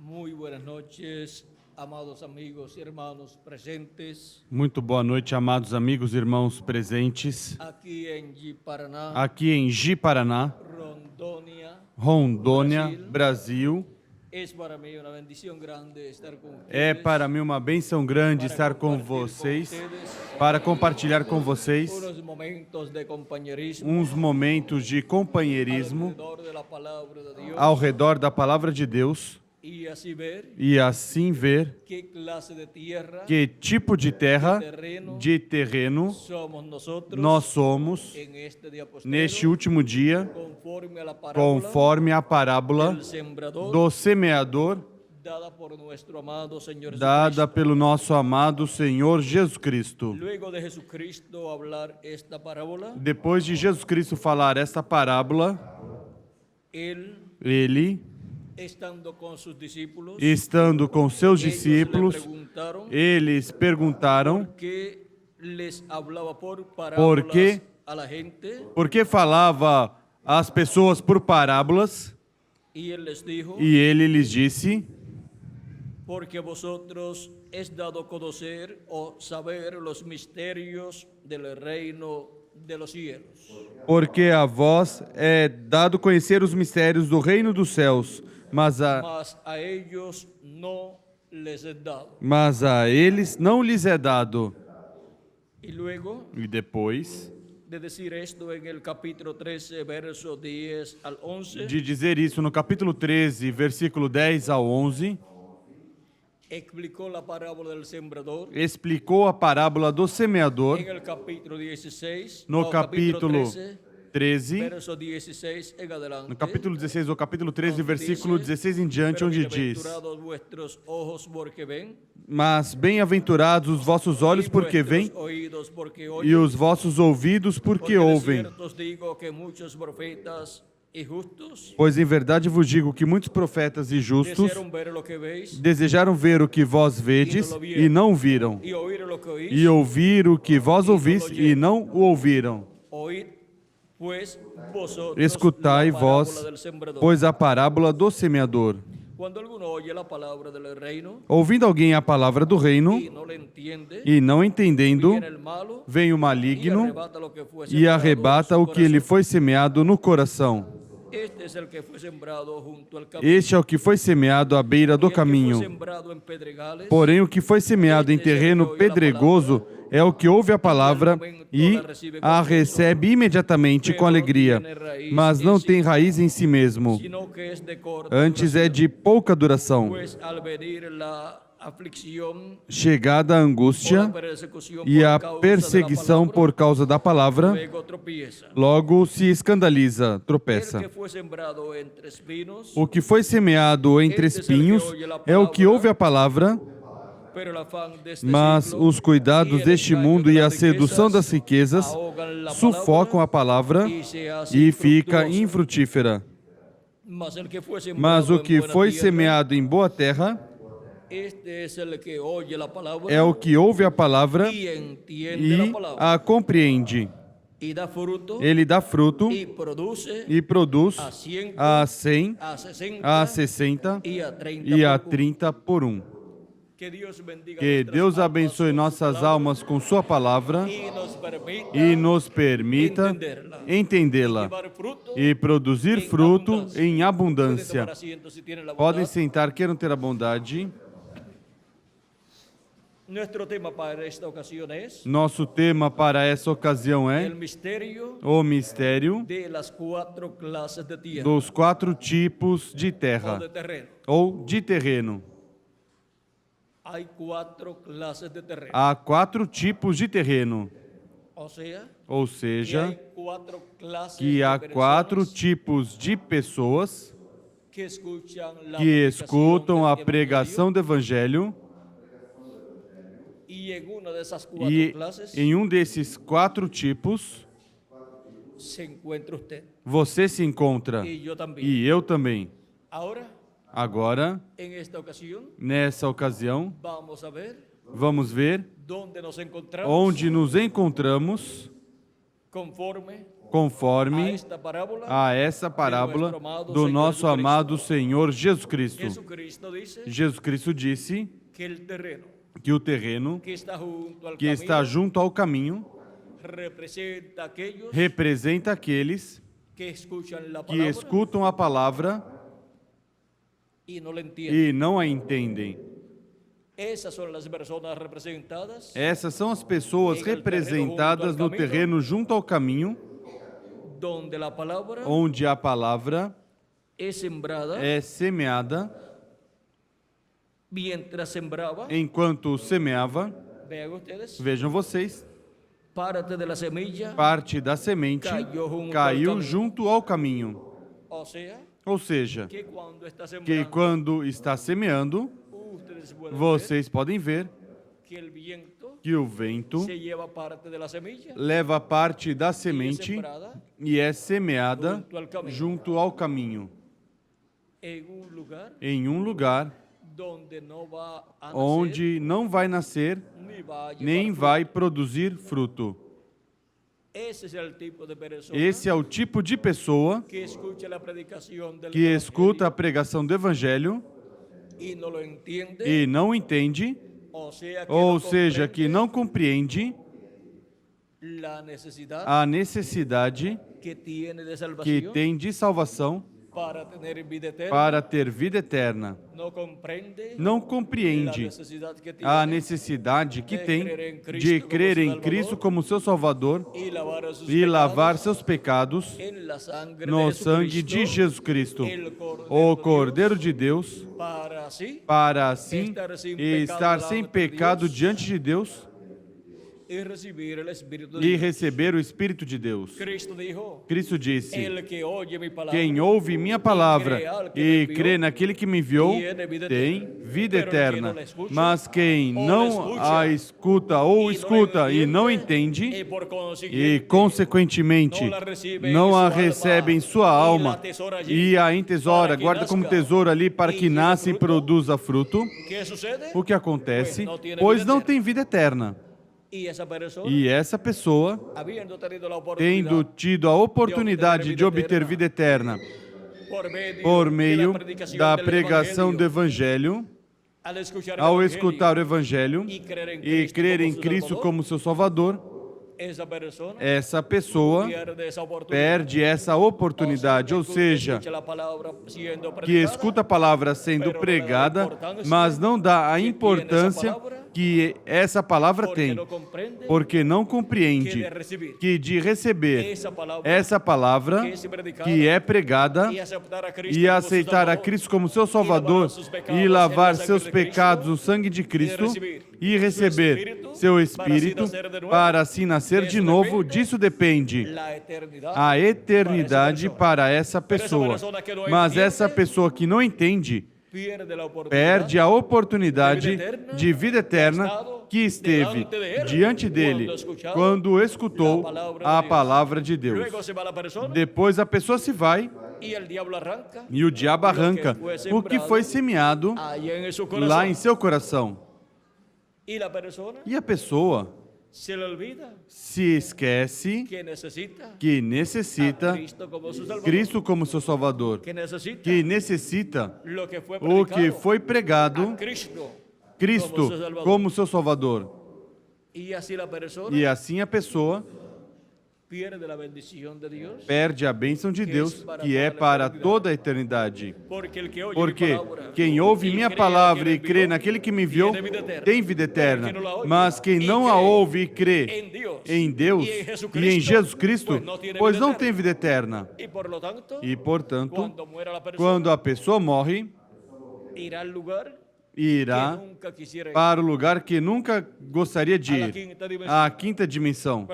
Muy buenas noches, amados amigos y hermanos presentes. Muito boa noite, amados amigos e irmãos presentes. Aquí en Ji-Paraná, Aqui em Ji-Paraná, Rondônia, Brasil. Es para mí una bendición grande estar con ustedes. É para mim uma bênção grande estar com vocês, para compartilhar com vocês Unos momentos de compañerismo uns momentos de companheirismo alrededor de la palabra de Dios ao redor da Palavra de Deus y así ver e assim ver qué clase de tierra, que tipo de terra, de terreno, somos nosotros nós somos en este día postrero, neste último dia, conforme a la parábola conforme a parábola del sembrador do semeador, dada por nuestro amado Señor dada Jesucristo. pelo nosso amado Senhor Jesus Cristo. Luego de Jesucristo hablar esta parábola, Depois de Jesus Cristo falar esta parábola, ele, estando con sus discípulos, estando com seus ellos discípulos, le preguntaron eles perguntaram que les hablaba por por parábolas quê, a la gente, por que falava às pessoas por parábolas, y él les dijo, e ele lhes disse: porque a vosotros es dado conocer o saber los misterios del reino de los cielos, porque a vós é dado conhecer os mistérios do reino dos céus, mas a ellos no les es dado. a eles não lhes é dado. Y luego E depois de decir esto en el capítulo 13, verso 10 al 11, de dizer isso no capítulo 13, versículo 10 ao 11, explicó la parábola del sembrador. explicou a parábola do semeador En el capítulo 16, no capítulo 13, verso 16 en adelante. no capítulo 16 ou capítulo 13, versículo 16 em diante, onde diz: Bienaventurados vuestros ojos porque ven, mas bem-aventurados os vossos olhos porque veem, vuestros oídos porque e oyen, os vossos ouvidos porque porque de ouvem. cierto os digo que muchos profetas y justos Pois em verdade vos digo que muitos profetas e justos desearon ver lo que veis desejaram ver o que vós vedes e não viram, y oír lo que oís, e ouvir o que vós ouvis e não o ouviram. oíd pues vosotros Escutai la parábola vós, del sembrador. pois a parábola do semeador. Cuando alguno oye la palabra del reino Ouvindo alguém a palavra do reino y no le entiende, e não entendendo, viene el malo vem o y maligno arrebata lo que fue e sembrado arrebata en o su que lhe corazón. foi semeado no coração. Este es el que fue sembrado junto al camino. Este é o que foi semeado à beira Y do el que fue caminho. sembrado en pedregales, Porém, o que foi semeado em terreno pedregoso é o que ouve a palavra e a recebe imediatamente com alegria, mas não tem raiz em si mesmo. sino que es de corta Antes é de pouca duração. pues al venir la aflicción Chegada a o la angústia persecución e a por causa de la perseguição palabra, por causa da palavra, luego tropieza. logo se escandaliza, El tropeça. que fue sembrado entre espinos, O que foi semeado entre espinhos é o que ouve a palavra, pero el afán de este mas siglo os cuidados y el deste engaño mundo de e las a sedução das riquezas ahogan la sufocam a palavra y se hace e fica infructuosa. infrutífera. Mas el que fue sembrado Mas o en que buena foi tierra, semeado em boa terra este es el que oye la palabra é o que ouve a palavra y entiende la e palabra a compreende. y da fruto Ele dá fruto y produce e produz a 100, a 100, a 60 a 60 y a 30 e a por uno. 30 por 1. Que Dios bendiga Que nuestras Deus almas abençoe con su nossas palabra almas com Sua palavra y nos permita e nos permita entendê-la llevar fruto e produzir fruto em Pueden abundância. tomar asiento si tienen la Podem bondad. sentar, queiram ter a bondade. Nuestro tema para esta ocasión es Nosso tema para essa ocasião é el misterio o mistério de las 4 clases de tierra dos 4 tipos de o terra de terreno. ou de terreno. Hay 4 clases de terreno. Há 4 tipos de terreno, O sea, ou que seja, hay 4 clases que há de 4 personas tipos de pessoas que escuchan la que predicación escutam a del pregação do Evangelho y en una de esas 4 e clases em desses 4 tipos se encuentra usted você se encontra y yo también. e eu também. Ahora, Agora, en esta ocasión, nessa ocasião, vamos a ver vamos ver dónde nos encontramos onde nos encontramos conforme conforme esta parábola a essa parábola do nosso amado Senhor Jesus Cristo. Jesucristo dice Jesus Cristo disse que el terreno que o terreno que está junto al que está camino junto ao caminho representa aquellos representa aqueles que escuchan la que palabra escutam a palavra y no la entienden. e não a entendem. Esas son las personas representadas Essas são as pessoas representadas no terreno junto ao caminho, donde la palabra onde a palavra es sembrada é semeada. mientras sembraba. Enquanto semeava, Vean ustedes, vejam vocês, parte de la semilla, parte da semente caiu junto ao caminho. o sea, Ou seja, que cuando está que sembrando, quando está semeando, ustedes pueden ver vocês podem ver que el viento que o vento se lleva parte de la semilla leva parte da y es semente sembrada e é semeada junto ao caminho, en un lugar em um lugar donde no va a nacer, onde não vai nascer ni va a llevar nem fruto. vai produzir fruto. Ese es el tipo de persona Esse é o tipo de pessoa que escucha la predicación del que escuta a pregação do Evangelho y no lo entiende, e não entende, o sea que ou no seja, que comprende não compreende la necesidad a necessidade que tiene de que salvación tem de salvação para tener vida eterna, para ter vida eterna. no comprende Não la compreende necesidad que tiene a necessidade que tem de crer em Cristo como seu Salvador y lavar sus e lavar pecados seus pecados en la sangre no de sangue de Jesucristo, Jesus Cristo, el o Cordero Cordeiro de de Deus, para así para assim estar sem pecado diante de Deus y recibir el Espíritu de e Dios. receber o Espírito de Deus. Cristo dijo, Cristo disse: el que oye mi palabra quem ouve minha palavra e crê naquele que me enviou tem vida eterna. Mas quem não a escuta ou escuta e não entende, y por e consiguiente consequentemente não a recebe em sua alma e a entesoura, guarda como tesouro ali para que nasça e produza fruto, ¿qué sucede? o que acontece? Pois não tem vida eterna. Y esa persona, E essa pessoa, habiendo tenido la tendo oportunidad tido a oportunidade de obter vida eterna por meio da pregação do Evangelho, ao escutar o Evangelho e crer em Cristo como seu Salvador, essa pessoa perde essa oportunidade, ou seja, que escuta a palavra sendo pregada, mas não dá a importância que essa palavra tem, porque não compreende que de receber essa palavra que é pregada e aceitar a Cristo como seu Salvador e lavar seus pecados no sangue de Cristo e receber seu Espírito para assim nascer de novo, disso depende a eternidade para essa pessoa. Mas essa pessoa que não entende perde a oportunidade de vida eterna que esteve diante dele quando escutou a palavra de Deus. Depois a pessoa se vai e o diabo arranca o que foi semeado lá em seu coração. E a pessoa se esquece que necessita Cristo como seu Salvador, que necessita o que foi pregado, Cristo como seu Salvador. E assim a pessoa perde a bênção de Deus, que é para toda a eternidade. Porque quem ouve minha palavra e crê naquele que me enviou, tem vida eterna. Mas quem não a ouve e crê em Deus e em Jesus Cristo, pois não tem vida eterna. E, portanto, quando a pessoa morre, irá para o lugar que nunca gostaria de ir, a quinta dimensão.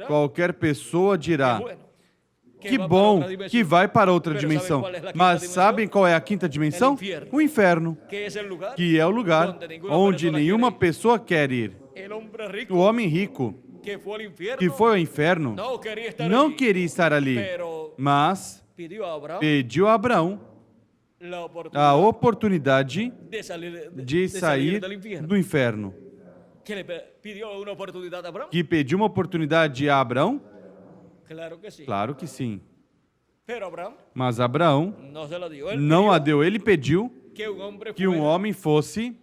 Qualquer pessoa dirá: que bom que vai para outra dimensão. Mas sabem qual é a quinta dimensão? O inferno, que é o lugar onde nenhuma pessoa quer ir. O homem rico que foi ao inferno não queria estar ali, mas pediu a Abraão a oportunidade de sair do inferno. Que pediu uma oportunidade a Abraão? Claro que sí. Claro que sim. Pero Abraham Mas Abraão no se la dio. Él não pidió a deu. Ele pediu que un hombre que um fuera homem fosse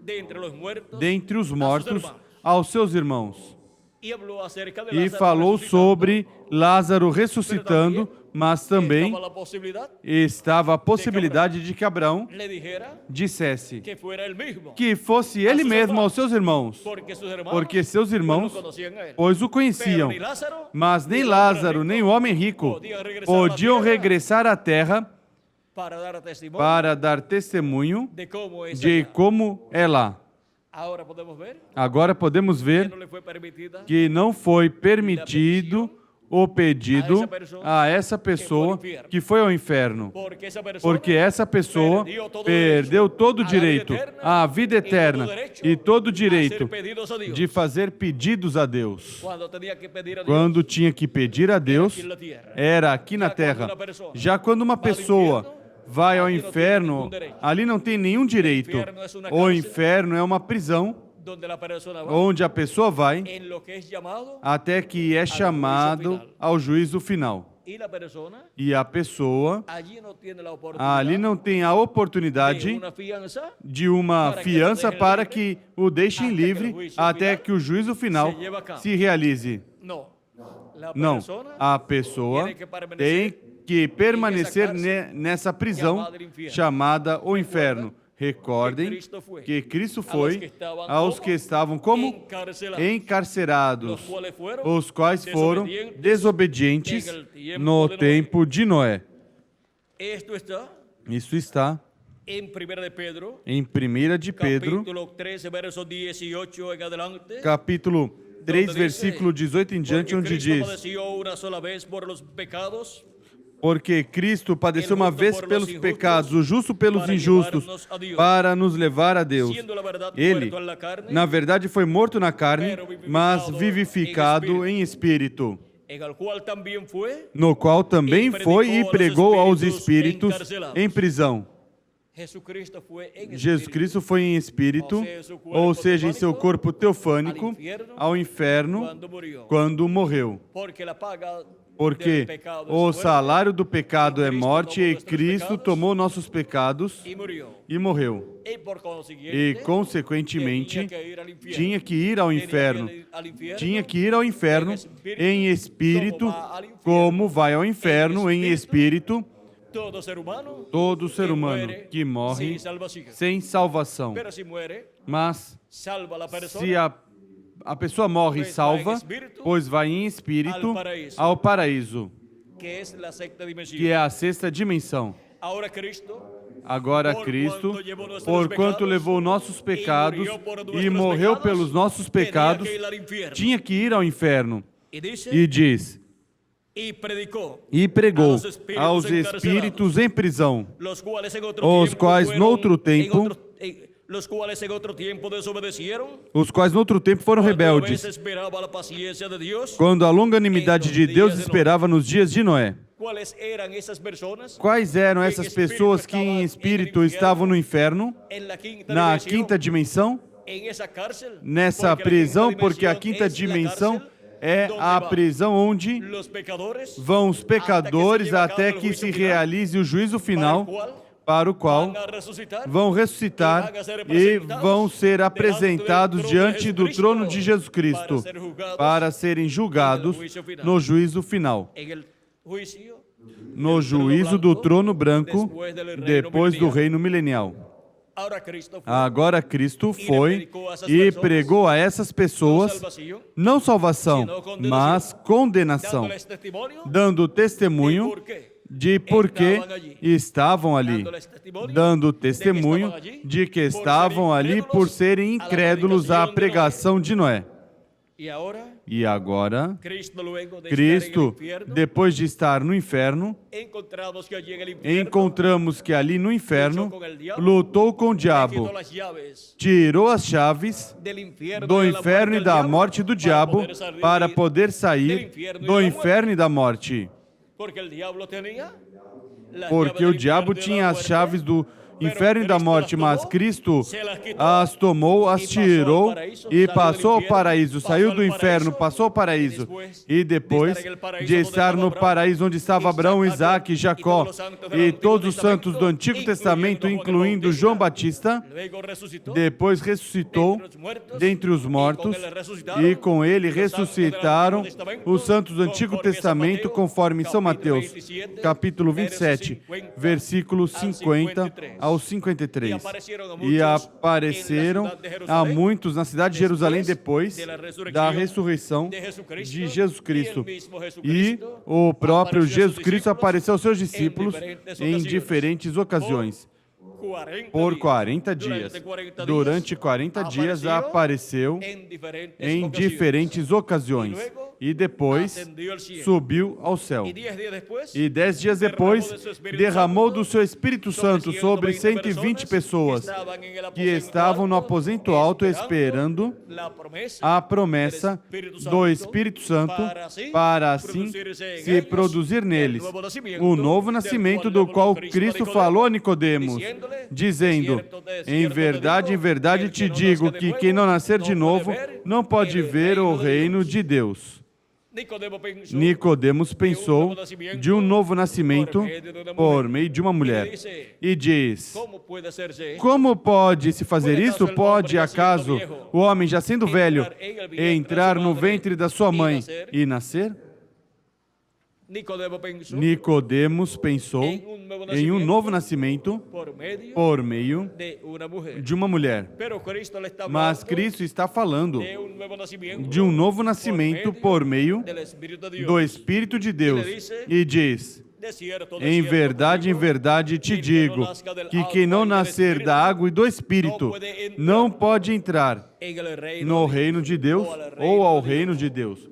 de entre los muertos dentre os a sus mortos hermanos. aos seus irmãos. Y habló acerca de E Lázaro falou resucitando. sobre Lázaro ressuscitando, mas também Estaba la posibilidad, estava a possibilidade de que Abraão le dijera dissesse que fuera él mismo. que fosse ele mesmo aos seus irmãos, Porque sus hermanos porque seus no irmãos, conocían a él. pois o Pero conheciam. ni Lázaro, Mas nem ni el Lázaro, hombre nem rico o homem rico podiam regressar à terra para dar testimonio para dar testemunho de cómo es de allá. como é lá. Ahora podemos ver Agora podemos que ver no le fue permitida que não foi permitido o pedido a essa pessoa que foi ao inferno, porque esa persona porque essa pessoa perdeu todo o direito à vida eterna e todo o direito hacer pedidos a Dios. de fazer pedidos a Deus. Cuando tenía que pedir a Dios, Quando tinha que pedir a Deus, aquí en la tierra. era aqui na terra. Já quando uma pessoa vai ao inferno, ali não tem nenhum direito. O inferno é uma prisão Donde la persona va onde a pessoa vai en lo que es llamado até que é chamado ao juízo final. y la persona E a pessoa allí no tiene la oportunidad ali não tem a de oportunidade una fianza de uma fiança para que o deixem livre até que o juízo final se realize. no. La Não, persona a pessoa tem que permanecer nessa prisão chamada o inferno. Recordem que Cristo foi aos que estavam como encarcerados, os quais foram desobedientes no tempo de Noé. Esto está Isso está en 1 de Pedro, em 1 de Pedro, capítulo 13, verso 18 en adelante. capítulo 3, versículo 18 em diante, Porque onde Cristo diz: padeció una sola vez por los pecados, porque Cristo padeceu uma vez pelos pecados, o justo pelos injustos, para nos levar a Deus. siendo la verdad Ele, muerto en la carne, na verdade, foi morto na carne, mas vivificado em espírito, en el cual también fue no qual também foi e pregou aos espíritos em prisão. Jesucristo fue en Jesus espíritu, Cristo foi em espírito, ou seja, em seu corpo teofânico, ao inferno cuando murió. quando morreu. Porque la paga Porque del pecado o es muerte, salário do pecado é morte e Cristo tomou nossos pecados y murió. e morreu. Y por E, consiguiente, consequentemente, tenía que ir al infierno. tinha que ir ao Tenía inferno. que ir al infierno, Tinha que ir ao inferno em espírito, como vai ao inferno em espírito todo ser humano todo ser que humano muere que morre sin salvación. sem salvação. Pero si muere, Mas salva la persona, se a pessoa morre e salva, pois vai em espírito ao paraíso, que es la sexta dimensión. que é a sexta dimensão. Ahora Cristo, Agora Cristo, porquanto levou nossos pecados e morreu pelos nossos pecados, tenía que ir al infierno. tinha que ir ao inferno. Y dice, E diz, y predicó, e pregou aos espíritos em prisão, los cuales en otro os tiempo quais fueron- noutro tempo, en otro- los cuales en otro tiempo desobedecieron, os quais noutro tempo foram cuando a rebeldes, veces esperaba la paciencia de Dios. quando a longanimidade de Deus esperava nos dias de Noé. ¿Cuáles eran esas personas? Quais eram essas pessoas que em espírito estavam no inferno, En la quinta na dimensión, quinta dimensão, en esa cárcel, nessa porque la prisão, quinta porque a dimensión quinta es la dimensão cárcel é donde a van prisão onde los pecadores vão os pecadores até que se realize o juízo final, para o qual van a resucitar, vão ressuscitar e vão ser apresentados diante do trono de Jesus Cristo para serem julgados no juízo final, en el juicio no juízo do trono branco, depois do reino milenial. Ahora Cristo fue Agora Cristo foi e pregou a essas pessoas salvación, não salvação, mas condenação, dándoles testimonio dando de testemunho por qué de por que estavam ali, dando testemunho de que estavam ali por serem incrédulos à pregação de Noé. y ahora E agora, Cristo luego de Cristo, estar en el infierno, depois de estar no inferno, encontramos que allí en el infierno encontramos que ali no inferno lutou com o diabo, quitó las llaves tirou as chaves del infierno, do de la inferno e muerte da del morte do diablo diabo para poder sair do inferno e da morte. porque el diablo tenía las Porque llaves o del diabo infierno y de tinha la as muerte chaves do inferno e da morte, mas Cristo as tomou, as tirou e passou ao paraíso, saiu do inferno, passou ao paraíso. E depois de estar no paraíso onde estava Abraão, Isaac, Jacó e todos os santos do Antigo Testamento, incluindo João Batista, depois ressuscitou dentre os mortos e com ele ressuscitaram os santos do Antigo Testamento, conforme São Mateus, capítulo 27, versículos 50 ao 53. E apareceram a muitos na cidade de Jerusalém depois da ressurreição de Jesus Cristo. E o próprio Jesus Cristo apareceu aos seus discípulos em diferentes ocasiões. Por 40 dias. Durante 40 dias apareceu em diferentes ocasiões. E depois subiu ao céu. E 10 dias depois derramou do seu Espírito Santo sobre 120 pessoas que estavam no aposento alto esperando a promessa do Espírito Santo para assim se produzir neles o novo nascimento do qual Cristo falou a Nicodemos, dizendo: em verdade te digo que quem não nascer de novo não pode ver o reino de Deus. Nicodemos pensou de um novo nascimento por meio de uma mulher e diz: como pode se fazer isso? Pode acaso o homem, já sendo velho, entrar no ventre da sua mãe e nascer? Nicodemos pensou em um novo nascimento por meio de uma mulher. Mas Cristo está falando de um novo nascimento por meio do Espírito de Deus. E diz: em verdade te digo que quem não nascer da água e do Espírito não pode entrar no reino de Deus ou ao reino de Deus.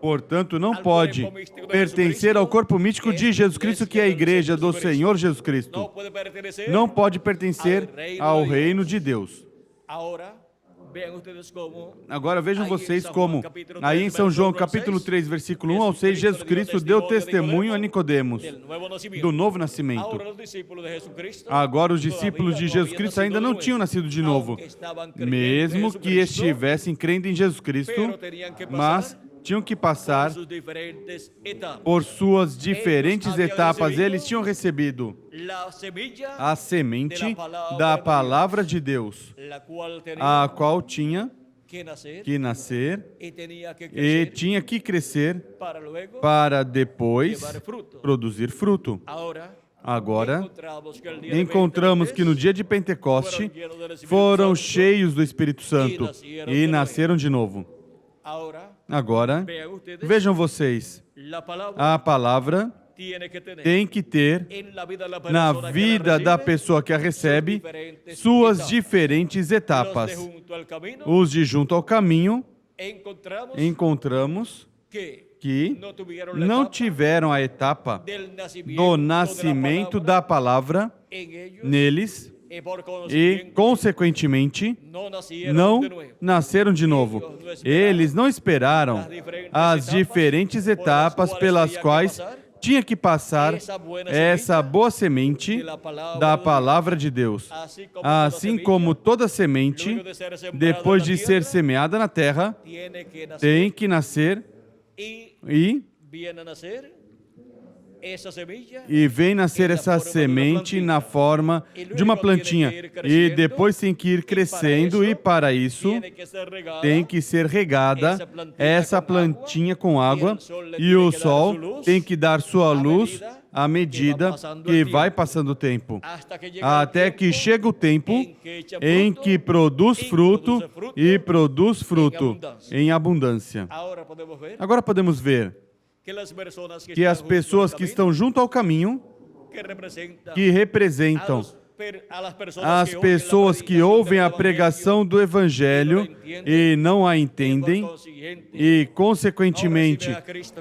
Portanto, não pode pertencer ao corpo místico de Jesus Cristo, que é a igreja do Senhor Jesus Cristo. Não pode pertencer ao reino de Deus. Agora vejam vocês como, aí em São João, capítulo 3, versículo 1 ao 6, Jesus Cristo deu testemunho a Nicodemos do novo nascimento. Agora os discípulos de Jesus Cristo ainda não tinham nascido de novo, mesmo que estivessem crendo em Jesus Cristo, mas tinham que passar por suas diferentes etapas. Eles tinham recebido a semente da palavra de Deus, a qual tinha que nascer e tinha que crescer para depois produzir fruto. Agora, encontramos que no dia de Pentecoste foram cheios do Espírito Santo e nasceram de novo. Agora, vejam vocês, a palavra tem que ter, na vida da pessoa que a recebe, suas diferentes etapas. Os de junto ao caminho, encontramos que não tiveram a etapa do nascimento da palavra neles, e, consequentemente, não nasceram de novo. Eles não esperaram as diferentes etapas pelas quais tinha que passar essa boa semente da palavra de Deus. Assim como toda semente, depois de ser semeada na terra, tem que nascer e vem nascer essa semente na forma de uma plantinha. E depois tem que ir crescendo e para isso tem que ser regada essa plantinha com água e o sol tem que dar sua luz à medida que vai passando o tempo. Até que chega o tempo em que produz fruto e produz fruto em abundância. Agora podemos ver que as pessoas que estão junto ao caminho, que representam as pessoas que ouvem a pregação do Evangelho e não a entendem, e, consequentemente,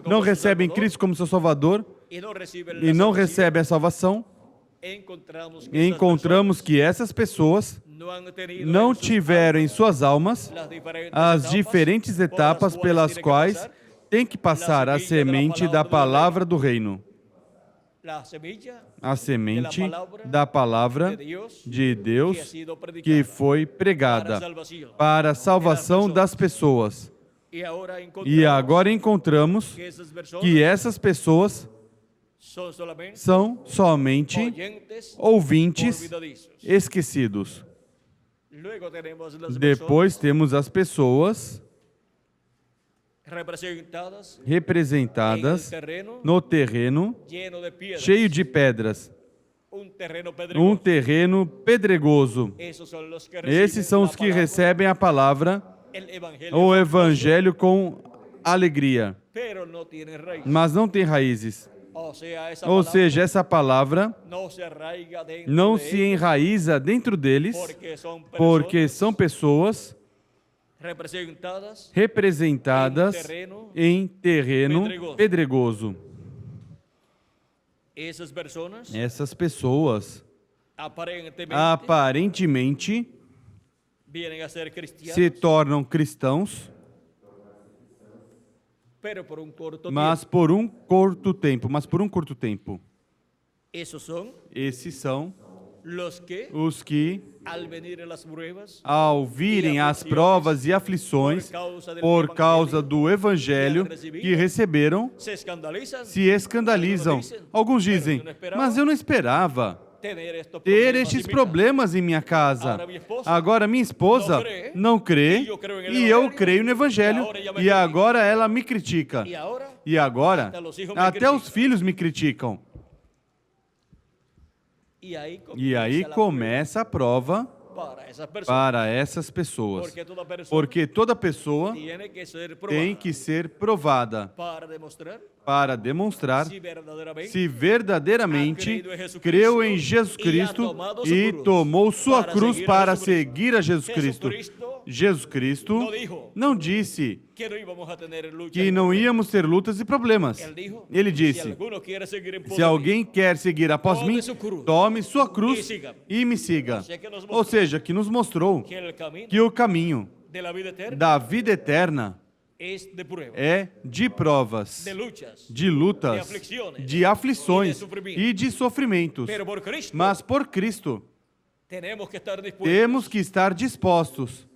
não recebem Cristo como seu Salvador e não recebem a salvação, encontramos que essas pessoas não tiveram em suas almas as diferentes etapas pelas quais tem que passar a semente da palavra do reino. a semente da palavra de Deus que foi pregada para a salvação das pessoas. E agora encontramos que essas pessoas são somente ouvintes esquecidos. Depois temos as pessoas representadas no terreno cheio de pedras, um terreno pedregoso. Esses são os que recebem a palavra, o evangelho com alegria, mas não têm raízes. Ou seja, essa palavra não se enraiza dentro deles, porque são pessoas representadas em terreno pedregoso. Essas pessoas aparentemente se tornam cristãos, mas por um curto tempo. Esses são os que, ao virem as provas e aflições por causa do evangelho que receberam, se escandalizam. Alguns dizem, mas eu não esperava ter estes problemas em minha casa. Agora minha esposa não crê e eu creio no evangelho e agora ela me critica. E agora até os filhos me criticam. E aí começa a prova para essas pessoas. Porque toda pessoa tem que ser provada para demonstrar se verdadeiramente creu em Jesus Cristo e tomou sua cruz para seguir a Jesus Cristo. Jesus Cristo não disse que não íamos ter lutas e problemas. Ele disse, se alguém quer seguir após mim, tome sua cruz e me siga. Ou seja, que nos mostrou que o caminho da vida eterna é de provas, de lutas, de aflições e de sofrimentos. Mas por Cristo, temos que estar dispostos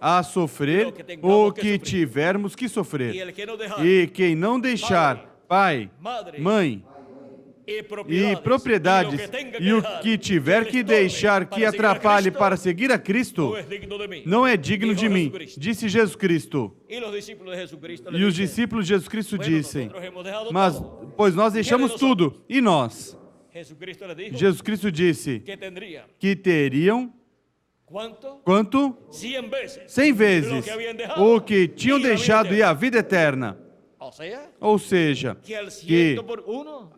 a sofrer o que tivermos que sofrer. E quem não deixar pai, mãe e propriedades e o que tiver que deixar que atrapalhe para seguir a Cristo, não é digno de mim, disse Jesus Cristo. E os discípulos de Jesus Cristo dizem, mas pois nós deixamos tudo, e nós? Jesus Cristo disse que teriam quanto? 100 vezes o que tinham deixado e a vida eterna. Ou seja, que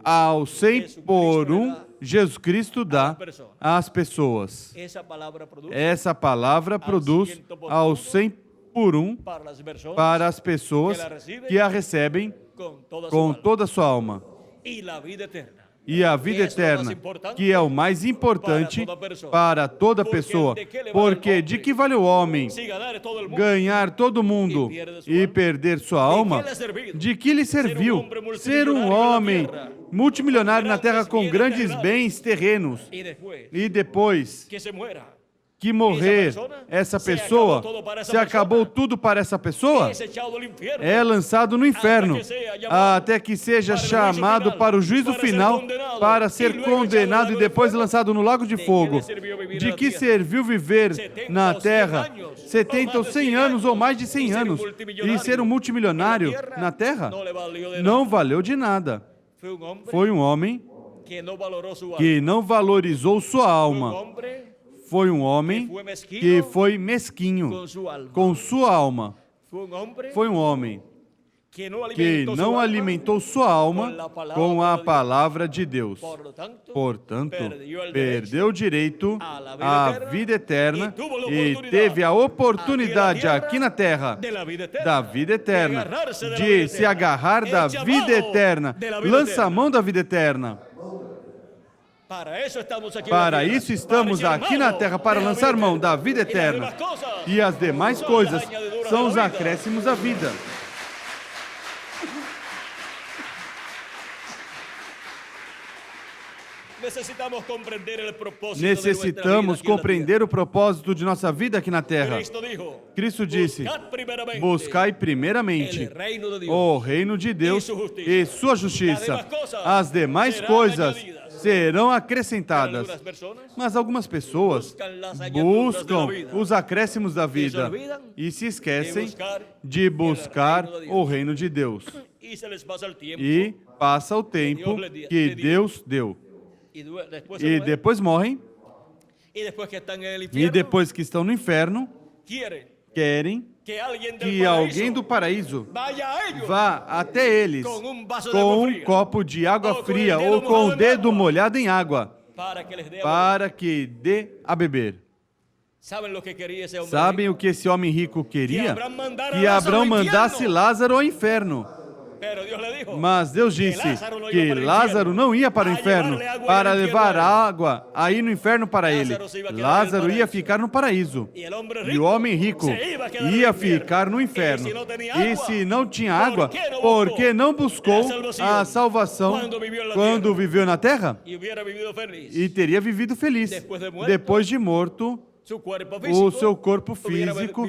ao 100 por 1, Jesus Cristo dá às pessoas. Essa palavra produz ao 100 por 1 para as pessoas que a recebem com toda a sua alma. E a vida eterna, que é o mais importante para toda pessoa. Porque de que vale o homem ganhar todo mundo e perder sua alma? De que lhe serviu ser um homem multimilionário na terra com grandes bens terrenos e depois que morrer essa pessoa, se acabou tudo para essa pessoa, é lançado no inferno, até que seja chamado para o juízo final, para ser condenado e depois lançado no lago de fogo. De que serviu viver na terra 70 ou 100 anos ou mais de 100 anos e ser um multimilionário na terra? Não valeu de nada. Foi um homem que não valorizou sua alma. Foi um homem que foi mesquinho com sua alma. Foi um homem que não alimentou sua alma com a palavra de Deus. Portanto, perdeu o direito à vida eterna e teve a oportunidade aqui na terra da vida eterna, de se agarrar da vida eterna. Lança a mão da vida eterna. Para isso estamos aqui na terra, para lançar mão da vida eterna. E as demais coisas são os acréscimos à vida. Necessitamos compreender o propósito de nossa vida aqui na terra. Cristo disse: buscai primeiramente o reino de Deus e sua justiça. As demais coisas serão acrescentadas. Mas algumas pessoas buscam os acréscimos da vida e se esquecem de buscar o reino de Deus. E passa o tempo que Deus deu. E depois morrem. E depois que estão no inferno, querem que alguém do paraíso vá até eles com um copo de água fria ou com o dedo molhado em água para que dê a beber. Sabem o que esse homem rico queria? Que Abraão mandasse Lázaro ao inferno. Mas Deus disse que Lázaro não ia para o inferno para levar água aí no inferno para ele. Lázaro ia ficar no paraíso. E o homem rico ia ficar no inferno. E se não tinha água, por que não buscou a salvação quando viveu na terra? E teria vivido feliz. Depois de morto, o seu corpo físico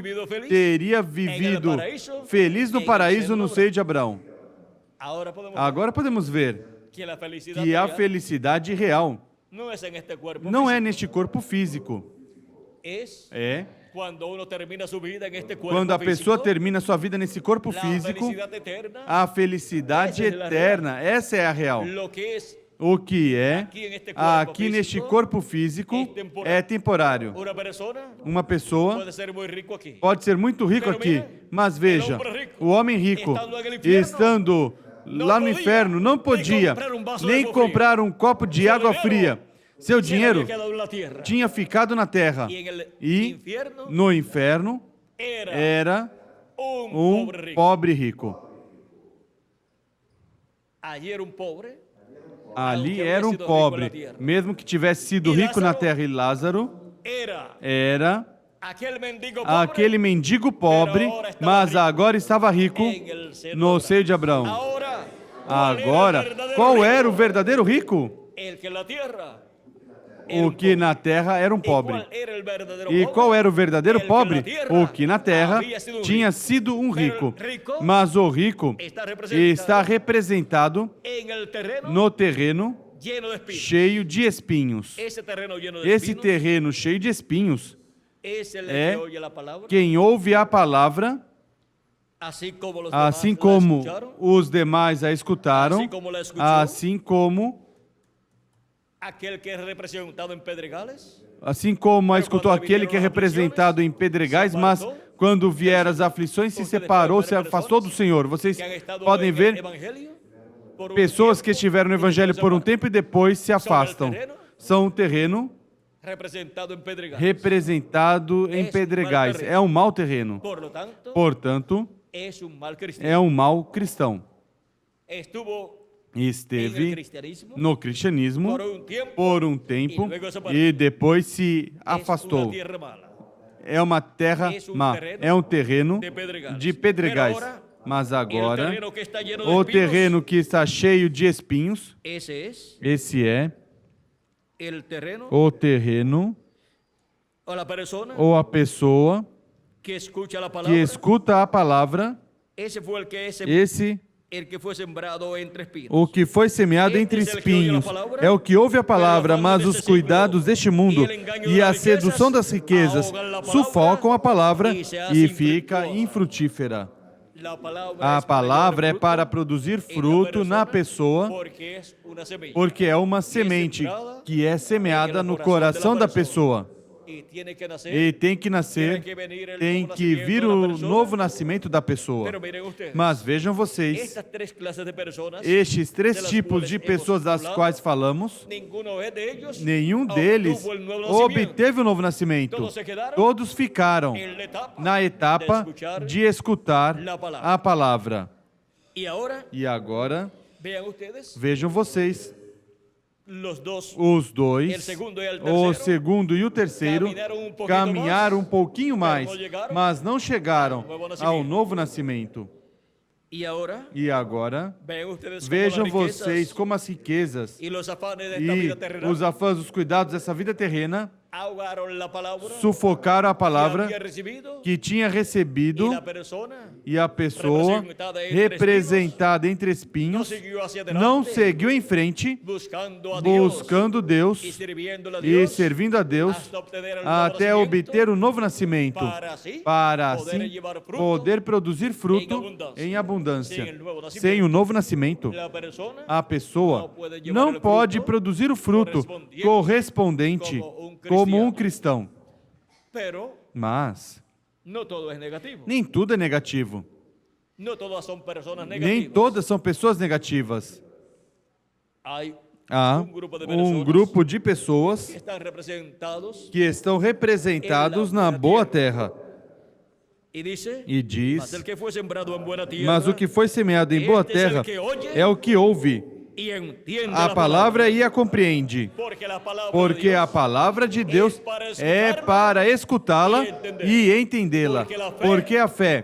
teria vivido feliz no paraíso no seio de Abraão. Agora podemos ver que a felicidade real não é neste corpo físico. É quando a pessoa termina sua vida nesse corpo físico, a felicidade eterna, essa é a real. O que é aqui neste corpo físico é temporário. Uma pessoa pode ser muito rico aqui, mas veja, o homem rico, estando lá no inferno, não podia nem comprar um copo de água fria. Seu dinheiro tinha ficado na terra. E no inferno era um pobre rico. Ali era um pobre, mesmo que tivesse sido rico na terra, e Lázaro era aquele mendigo pobre, mas agora estava rico no seio de Abraão. Agora, qual era o verdadeiro rico? O que na terra era um pobre. E qual era o verdadeiro pobre? O que na terra tinha sido um rico. Mas o rico está representado no terreno cheio de espinhos. Esse terreno cheio de espinhos é quem ouve a palavra, assim como os demais a escutaram, assim como a escutou aquele que é representado em Pedregais, mas quando vieram as aflições se separou, se afastou do Senhor. Vocês podem ver pessoas que estiveram no Evangelho por um tempo e depois se afastam. São um terreno representado em Pedregais. É um mau terreno. Portanto, é um mau cristão. Esteve no cristianismo por um tempo e depois se afastou. É uma terra má, é um terreno de pedregais. Mas agora, o terreno que está cheio de espinhos, esse é o terreno ou a pessoa que escuta a palavra, o que foi semeado entre espinhos é o que ouve a palavra, mas os cuidados deste mundo e a sedução das riquezas sufocam a palavra e fica infrutífera. A palavra é para produzir fruto na pessoa, porque é uma semente que é semeada no coração da pessoa. E tem que nascer, tem que vir o novo nascimento da pessoa. Mas vejam vocês, estes três tipos de pessoas das quais falamos, nenhum deles obteve o novo nascimento. Todos ficaram na etapa de escutar a palavra. E agora, vejam vocês, os dois, o segundo e o terceiro, caminharam um pouquinho mais, mas não chegaram ao novo nascimento. E agora, vean ustedes cómo vejam las riquezas vocês como as riquezas y los afanes de esta vida e terrenal os afanos, os cuidados dessa vida terrena ahogaron la palabra sufocaram a que palavra había recibido, que tinha recebido, y la persona e a pessoa representada entre espinhos não seguiu em frente buscando Deus e servindo a Deus até obter o novo nascimento, para assim poder produzir fruto em abundância. Sem o novo nascimento, a pessoa não pode produzir o fruto correspondente como um cristão. Mas no todo es negativo. nem tudo é negativo. No todas son personas Nem negativas. todas são pessoas negativas. Hay Há um grupo de pessoas que están representados que estão representados na boa terra. y dice, E diz, mas el que fue sembrado en buena tierra, mas o que foi semeado em boa terra é o que ouve y entiende a la palavra e a compreende. Porque a palavra de Deus é para escutá-la e entendê-la. Porque a fé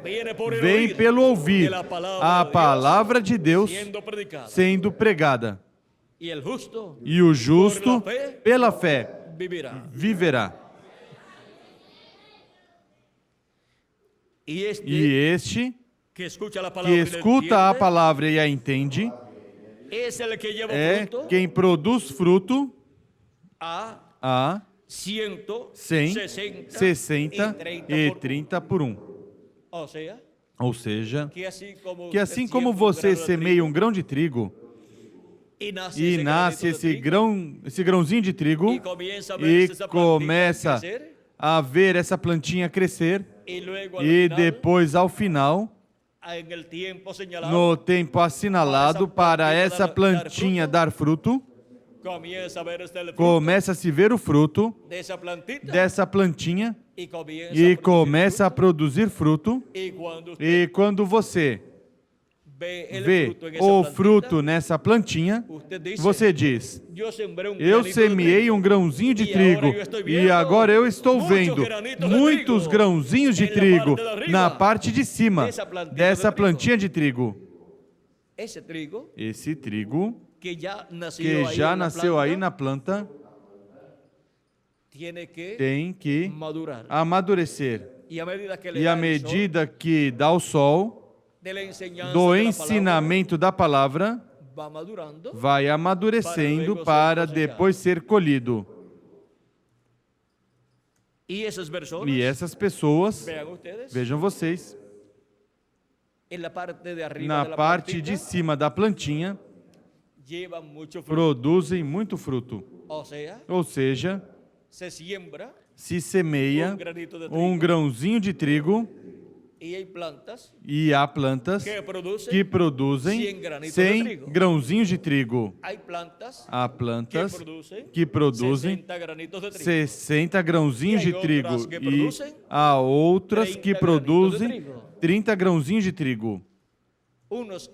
vem pelo ouvir a palavra de Deus siendo predicada. sendo pregada. Y el justo E o justo, pela fé, vivirá. viverá. Y este E este que escucha la que palabra y la escuta a entiende, palavra e a entende es el que lleva é fruto quem produz fruto a a 100, 100, 60 e 30 30 por 1. O sea, Ou seja, que assim como você semeia um grão de trigo e e nasce esse grãozinho de trigo e começa a ver e essa começa plantinha crescer, a ver essa plantinha crescer e luego, al e final, depois ao final, en el tiempo señalado, no tempo assinalado para essa plantinha dar fruto, comienza a ver el fruto começa a se ver o fruto dessa plantita dessa plantinha e comienza e a começa a produzir fruto. e quando E quando você vê el vê fruto en esa o plantita, fruto nessa plantinha, usted dice, você diz: eu sembrei eu granito de semeei trigo, um grãozinho de trigo e agora eu estou vendo muitos grãozinhos de trigo na parte de cima dessa plantinha de trigo. esse trigo Esse trigo que já que já nasceu aí na planta, planta tiene que tem que madurar. amadurecer. E à medida que, le E à dá el sol, medida que dá o sol de la enseñanza do de la ensinamento da palavra, palabra, va madurando, vai amadurecendo para depois ser colhido. y esas personas, E essas pessoas, vean ustedes, vejam vocês, en la parte de arriba na de la parte plantita, de cima da plantinha, llevan mucho fruto. produzem muito fruto. O sea, Ou seja, se siembra se semeia un granito de trigo um grãozinho de trigo y hay plantas e há plantas que producen que produzem 100 granitos de 100 trigo. grãozinhos de trigo. Hay plantas Há plantas que que produzem 60 granitos de trigo. 60 grãozinhos de E há trigo outras que e produzem há outras 30 que granitos de produzem trigo. 30 grãozinhos de trigo. Unos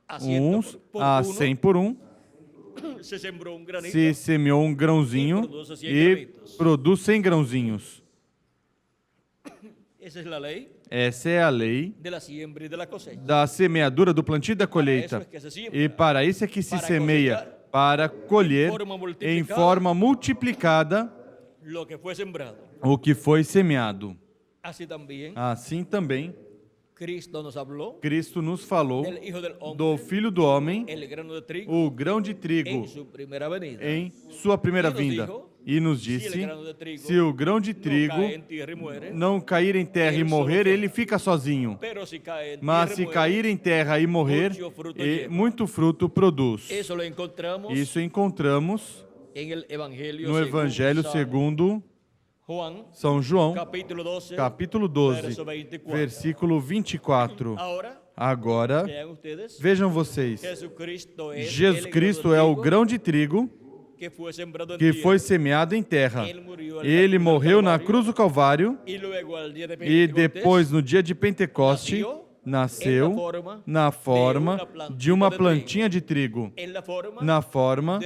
a 100 Uns por a uno, 100 por 1, se sembró un granito. se semeou um grãozinho e produz 100 grãozinhos. Esa es la ley Essa é a lei de la siembra y de la cosecha. da semeadura, do plantio e da colheita. E para isso é que se semeia, para colher em forma multiplicada Lo que fue sembrado. o que foi semeado. Así también Assim também, Cristo nos habló Cristo nos falou del Hijo del Hombre, do Filho do Homem, el grano de trigo, o grão de en trigo, su primera venida. em sua primeira vinda. E nos disse, se o grão de trigo Cae en tierra y muere, não cair em terra e morrer, ele fica sozinho. pero si cae en Mas tierra se y muere, cair em terra e morrer, muito fruto produz. eso lo encontramos Isso encontramos en el Evangelio, no Evangelho San segundo Juan, São João, capítulo 12, capítulo 12, verso 24. versículo 24. Ahora, Agora, vean ustedes, vejam vocês, Jesucristo es Jesus el Cristo grano de é o trigo grão de trigo que fue sembrado en que tierra. foi semeado em terra. Ele Ele morreu na cruz do Calvário y luego al día de e Pentecostés depois, no dia de Pentecoste, nasceu na forma de uma plantinha de trigo, na forma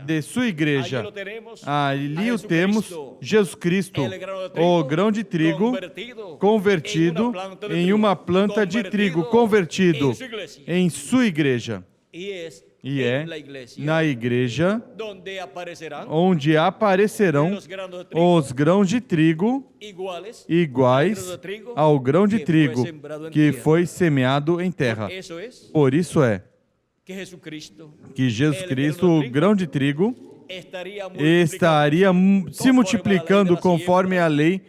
de sua igreja. Ali o temos, Jesus Cristo, o grão de trigo convertido em uma planta de trigo convertido em sua igreja. E é na igreja onde aparecerão os grãos de trigo iguais ao grão de trigo que foi semeado em terra. Por isso é que Jesus Cristo, o grão de trigo, estaria se multiplicando conforme a lei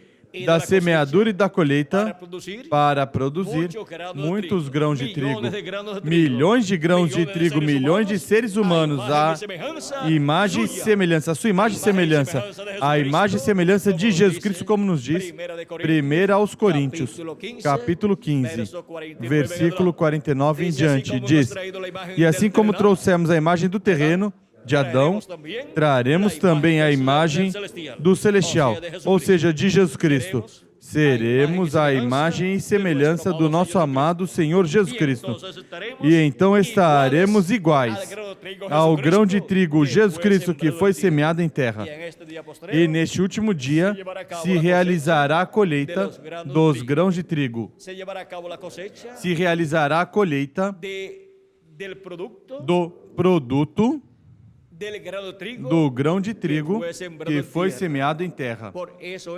da semeadura e da colheita para produzir muitos grãos de trigo, milhões de grãos de trigo, milhões de seres humanos, a imagem e semelhança, a sua imagem e semelhança, a imagem e semelhança de Jesus Cristo, como nos diz 1 aos Coríntios, capítulo 15, versículo 49 em diante, diz: e assim como trouxemos a imagem do terreno, de Adão, traremos também a imagem do celestial, ou seja, de Jesus Cristo. Seremos a imagem e semelhança do nosso amado Senhor Jesus Cristo. E então estaremos iguais ao grão de trigo, Jesus Cristo, que foi semeado em terra. E neste último dia se realizará a colheita dos grãos de trigo. Se realizará a colheita do produto do grão de trigo que foi semeado em terra.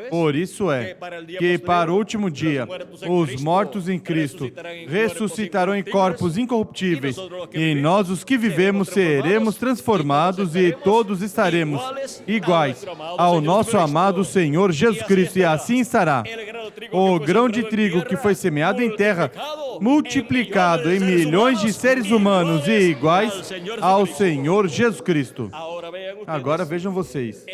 Por isso é que para o último dia os mortos em Cristo ressuscitarão em corpos incorruptíveis e nós, os que vivemos, seremos transformados e todos estaremos iguais ao nosso amado Senhor Jesus Cristo, e assim estará o grão de trigo que foi semeado em terra multiplicado em milhões de seres humanos e iguais ao Senhor Jesus Cristo. Agora vejam vocês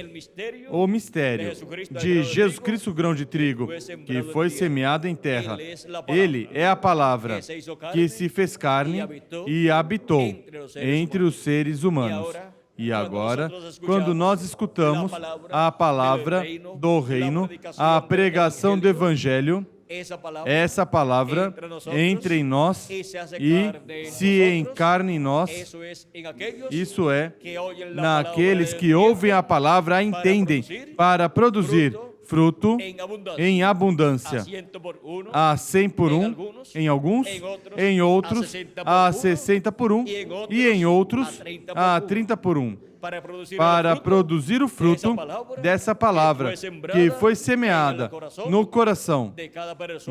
o mistério de Jesus Cristo, grão de trigo, que foi semeado em terra. Ele é a palavra que se fez carne e habitou entre os seres humanos. E agora, quando nós escutamos a palavra do reino, a pregação do Evangelho, essa palavra entra em nós e se encarna em nós. Isso é, naqueles que ouvem a palavra, a entendem, para produzir fruto em abundância, a 100 por 1, em alguns, em outros, a 60 por 1, e em outros, a 30 por 1. Para produzir o fruto dessa palavra que foi semeada no coração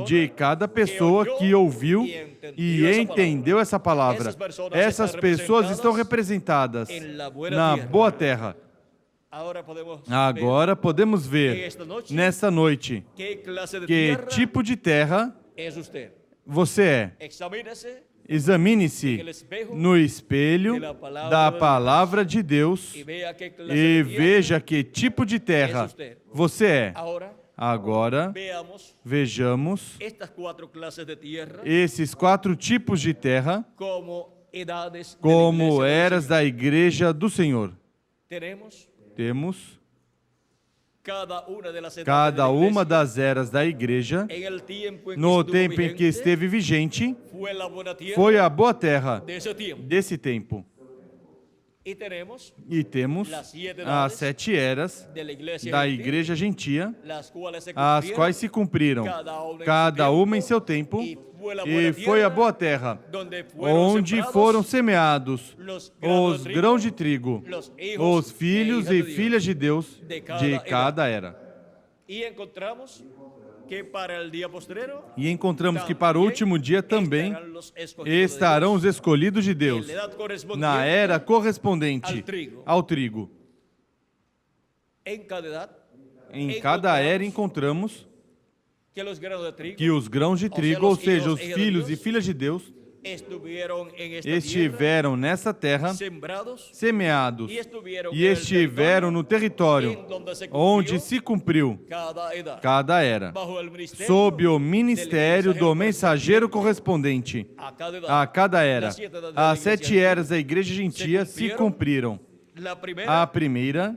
de cada pessoa que ouviu e entendeu essa palavra. Essas pessoas estão representadas na boa terra. Agora podemos ver nesta noite que tipo de terra você é. Examine-se no espelho da palavra de Deus e veja que tipo de terra você é. Agora, vejamos esses 4 tipos de terra como eras da igreja do Senhor. Temos cada uma das eras da igreja, no tempo em que esteve vigente, foi a boa terra desse tempo. E temos as 7 eras da igreja gentia, as quais se cumpriram, cada uma em seu tempo, e foi a boa terra, onde foram semeados os grãos de trigo, os filhos e filhas de Deus de cada era. E encontramos que para o último dia também estarão os escolhidos de Deus, na era correspondente ao trigo. Em cada era encontramos que os grãos de trigo, ou seja, os filhos e filhas de Deus, estiveram nessa terra semeados e estiveram no território onde se cumpriu cada era, sob o ministério do mensageiro correspondente a cada era. As 7 eras da igreja gentia se cumpriram. A primeira,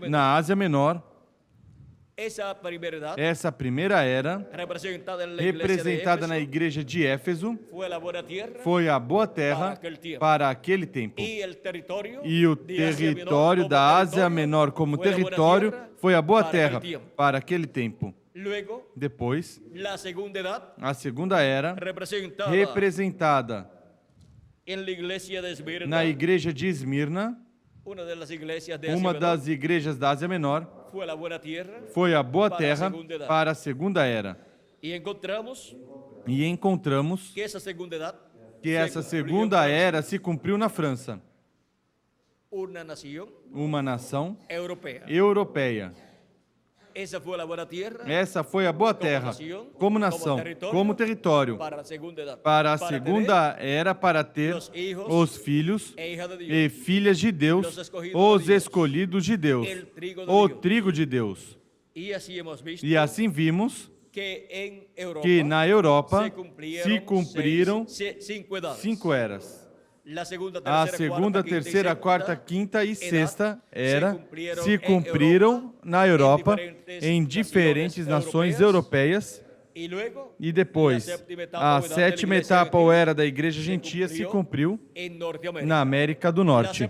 na Ásia Menor, Essa primeira era, representada na igreja de Éfeso, foi a boa terra para aquele tempo. E o território da Ásia Menor como território foi a boa terra para aquele tempo. Depois, a segunda era, representada na igreja de Esmirna, uma das igrejas da Ásia Menor, foi a boa terra para a segunda era. E encontramos que essa segunda era se cumpriu na França, uma nação europeia. Essa foi a boa terra, como nação, como território, para a segunda era, para ter os filhos e filhas de Deus, os escolhidos de Deus, o trigo de Deus. E assim vimos que na Europa se cumpriram 5 eras. A segunda, terceira, quarta, quinta e sexta era se cumpriram na Europa, em diferentes nações europeias. E depois, a sétima etapa ou era da Igreja Gentia se cumpriu na América do Norte.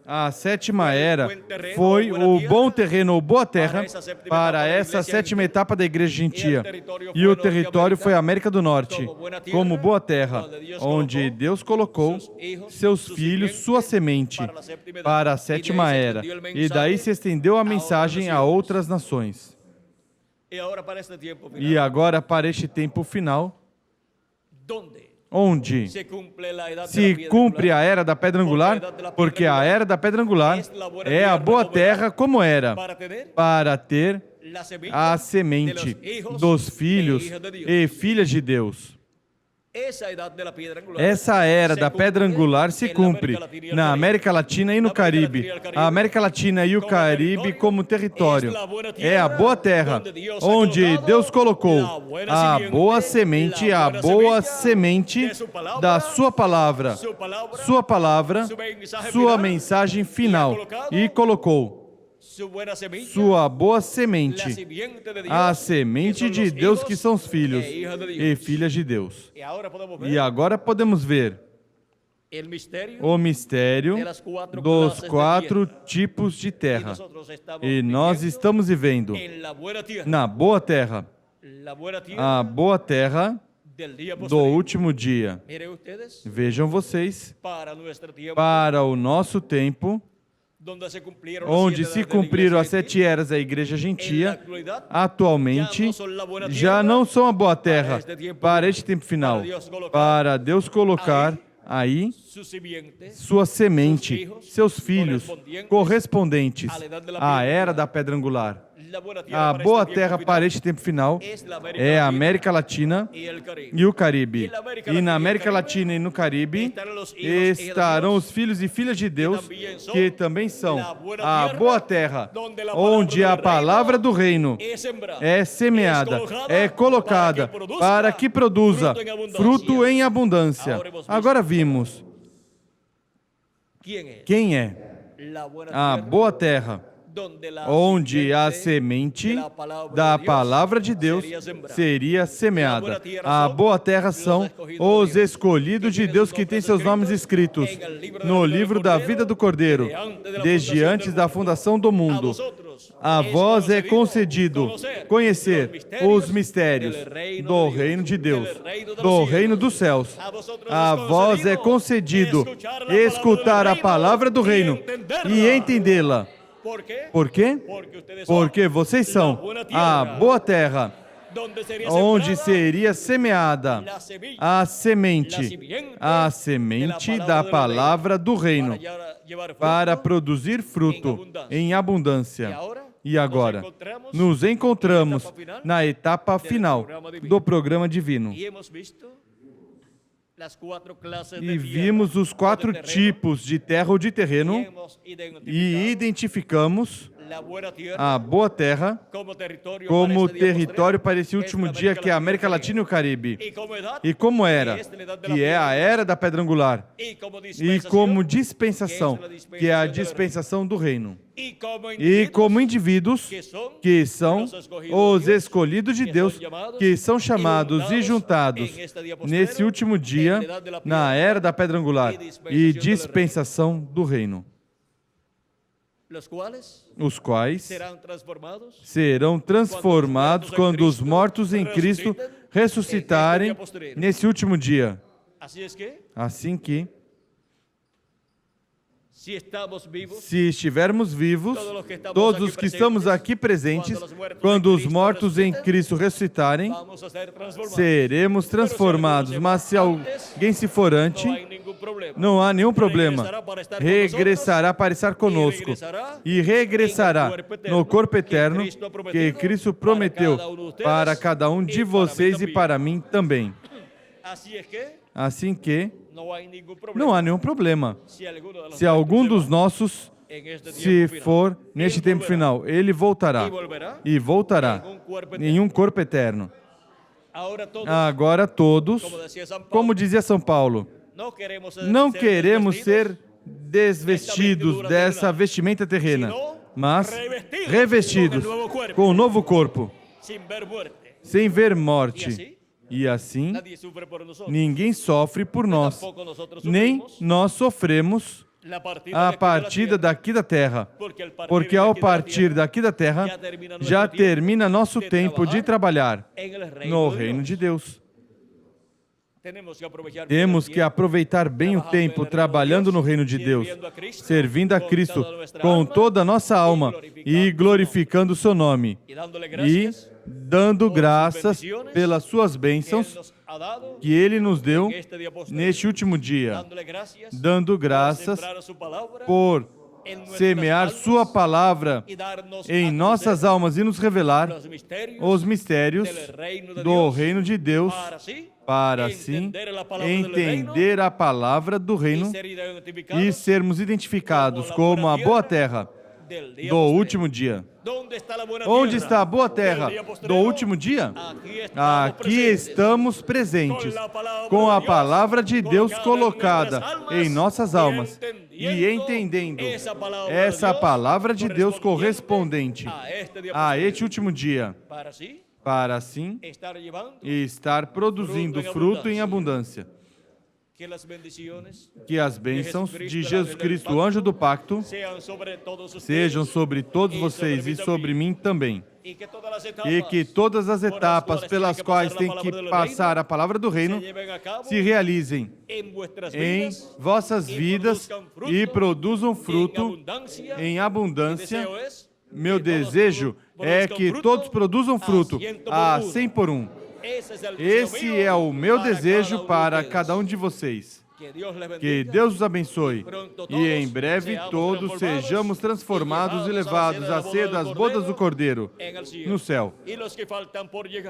A sétima era foi o bom terreno ou boa terra para essa sétima etapa da Igreja Gentia. E o território foi a América do Norte, como boa terra, onde Deus colocou seus filhos, sua semente, para a sétima era. E daí se estendeu a mensagem a outras nações. E agora, para este tempo final, onde se cumpre a era da pedra angular, porque a era da pedra angular é a boa terra como era, para ter a semente dos filhos e filhas de Deus. Essa era da pedra angular se cumpre na América Latina e no Caribe. A América Latina e o Caribe como território é a boa terra, onde Deus colocou a boa semente da sua palavra, sua mensagem final, e colocou sua boa semente, a semente de Deus, que são os filhos e filhas de Deus. E agora podemos ver o mistério dos 4 tipos de terra. E nós estamos vivendo na boa terra, a boa terra do último dia. Vejam vocês, para o nosso tempo, onde se cumpriram as 7 eras da Igreja Gentia, atualmente já não são a boa terra para este tempo final, para Deus colocar aí sua semente, seus filhos correspondentes à era da pedra angular. A boa terra para este tempo final é a América Latina e o Caribe. E na América Latina e no Caribe estarão os filhos e filhas de Deus, que também são a boa terra, onde a palavra do reino é semeada, é colocada, para que produza fruto em abundância. Agora vimos quem é a boa terra, onde a semente da palavra de Deus seria semeada. A boa terra são os escolhidos de Deus, que têm seus nomes escritos no livro da vida do Cordeiro, desde antes da fundação do mundo. A vós é concedido conhecer os mistérios do reino de Deus, do reino dos céus. A vós é concedido escutar a palavra do reino e entendê-la. Por quê? Porque vocês são a boa terra, onde seria semeada a semente da palavra do reino, para produzir fruto em abundância. E agora, nos encontramos na etapa final do programa divino. E vimos os 4 tipos de terra ou de terreno, e identificamos a boa terra como território para esse último dia, que é a América Latina e o Caribe. E como era, que é a era da pedra angular. E como dispensação, que é a dispensação do reino. E como indivíduos, que são os escolhidos de Deus, que são chamados e juntados nesse último dia, na era da pedra angular e dispensação do reino, os quais serão transformados quando os mortos em Cristo ressuscitarem nesse último dia. Assim que, se estivermos vivos, todos os que estamos aqui presentes, quando os mortos em Cristo ressuscitarem, seremos transformados. Mas se alguém se for antes, não há nenhum problema. Regressará para estar conosco e regressará no corpo eterno que Cristo prometeu para cada um de vocês e para mim também. Assim que não há nenhum problema. Se algum dos nossos se for neste tempo final, ele voltará. E voltará em um corpo eterno. Agora todos, como dizia São Paulo, não queremos ser desvestidos dessa vestimenta terrena, mas revestidos com um novo corpo, sem ver morte. E assim, ninguém sofre por nós, nem nós sofremos a partida daqui da terra, porque ao partir daqui da terra, já termina nosso tempo de trabalhar no reino de Deus. Temos que aproveitar bem o tempo trabalhando no reino de Deus, servindo a Cristo com toda a nossa alma e glorificando o seu nome e dando graças pelas suas bênçãos que Ele nos deu neste último dia, dando graças por semear Sua palavra em nossas almas e nos revelar os mistérios do reino de Deus, para assim entender a palavra do reino e sermos identificados como a boa terra do último dia. Onde está a boa terra do último dia? Aqui estamos presentes, com a palavra de Deus colocada em nossas almas e entendendo essa palavra de Deus correspondente a este último dia, para assim estar produzindo fruto em abundância. Que as bênçãos de Jesus Cristo, o anjo do pacto, sejam sobre todos vocês e sobre mim também. E que todas as etapas pelas quais tem que passar a palavra do reino se realizem em vossas vidas e produzam fruto em abundância. Meu desejo é que todos produzam fruto a 100 por 1. Esse é o meu desejo para cada um de vocês. Que Deus os abençoe e em breve todos sejamos transformados e levados à ceia das bodas do Cordeiro no céu.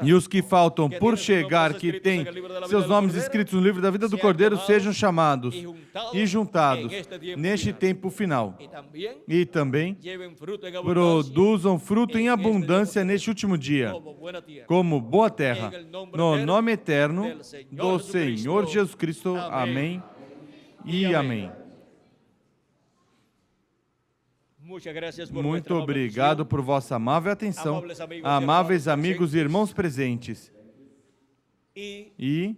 E os que faltam por chegar, que têm seus nomes escritos no livro da vida do Cordeiro, sejam chamados e juntados neste tempo final. E também produzam fruto em abundância neste último dia, como boa terra, no nome eterno do Senhor Jesus Cristo. Amém. E amém. Muito obrigado por vossa amável atenção, amáveis amigos e irmãos presentes. E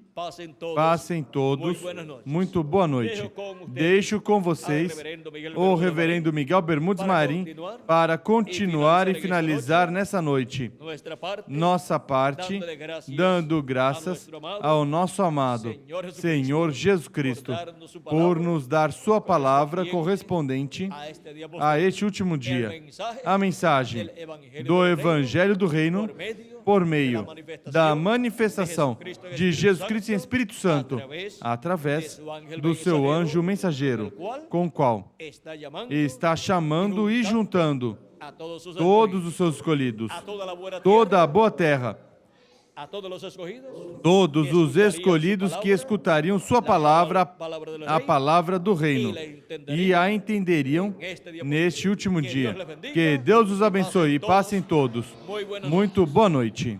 passem todos muito boa noite. Deixo com vocês o reverendo Miguel Bermudes Marim para continuar e finalizar nessa noite nossa parte, dando graças ao nosso amado Senhor Jesus Cristo por nos dar Sua palavra correspondente a este último dia. A mensagem do Evangelho do Reino por meio da manifestação de Jesus Cristo em Espírito Santo, através do seu anjo mensageiro, com o qual está chamando e juntando todos os seus escolhidos, toda a boa terra, a todos os escolhidos, todos os escolhidos que escutariam sua palavra, a palavra do reino, e a entenderiam neste último dia. Que Deus os abençoe e passem todos. Muito boa noite.